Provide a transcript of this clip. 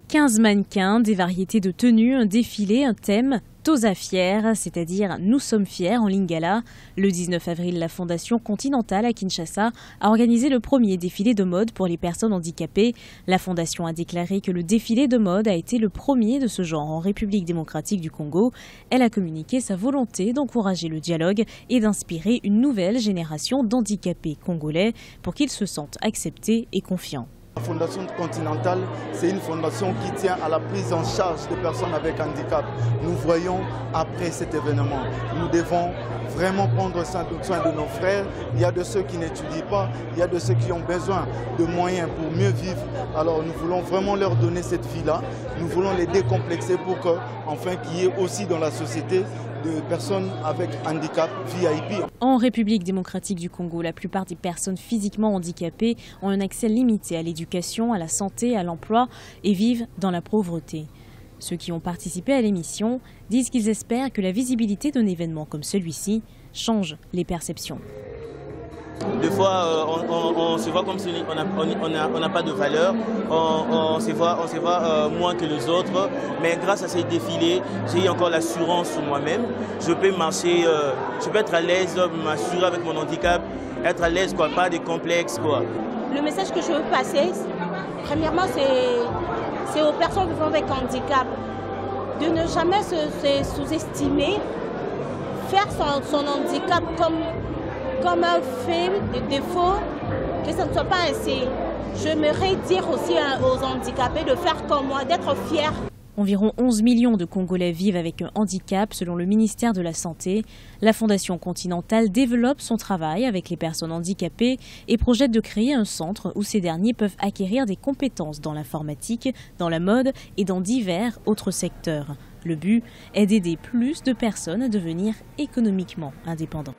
15 mannequins, des variétés de tenues, un défilé, un thème, Tosa Fier, c'est-à-dire Nous sommes fiers en lingala. Le 19 avril, la Fondation Continentale à Kinshasa a organisé le premier défilé de mode pour les personnes handicapées. La Fondation a déclaré que le défilé de mode a été le premier de ce genre en République démocratique du Congo. Elle a communiqué sa volonté d'encourager le dialogue et d'inspirer une nouvelle génération d'handicapés congolais pour qu'ils se sentent acceptés et confiants. La Fondation Continentale, c'est une fondation qui tient à la prise en charge des personnes avec handicap. Nous voyons après cet événement, nous devons vraiment prendre soin de nos frères. Il y a de ceux qui n'étudient pas, il y a de ceux qui ont besoin de moyens pour mieux vivre. Alors nous voulons vraiment leur donner cette vie-là. Nous voulons les décomplexer pour qu'enfin qu'il y ait aussi dans la société de personnes avec handicap VIP. En République démocratique du Congo, la plupart des personnes physiquement handicapées ont un accès limité à l'éducation, à la santé, à l'emploi et vivent dans la pauvreté. Ceux qui ont participé à l'émission disent qu'ils espèrent que la visibilité d'un événement comme celui-ci change les perceptions. Des fois, on se voit comme si on n'a pas de valeur, on se voit moins que les autres. Mais grâce à ces défilés, j'ai eu encore l'assurance sur moi-même. Je peux marcher, je peux être à l'aise, m'assurer avec mon handicap, être à l'aise, quoi, pas de complexe, quoi. Le message que je veux passer, premièrement, c'est aux personnes vivant avec handicap de ne jamais se sous-estimer, faire son handicap comme un fait de défaut, que ce ne soit pas ainsi. J'aimerais dire aussi aux handicapés de faire comme moi, d'être fiers. Environ 11 millions de Congolais vivent avec un handicap selon le ministère de la Santé. La Fondation Continentale développe son travail avec les personnes handicapées et projette de créer un centre où ces derniers peuvent acquérir des compétences dans l'informatique, dans la mode et dans divers autres secteurs. Le but est d'aider plus de personnes à devenir économiquement indépendantes.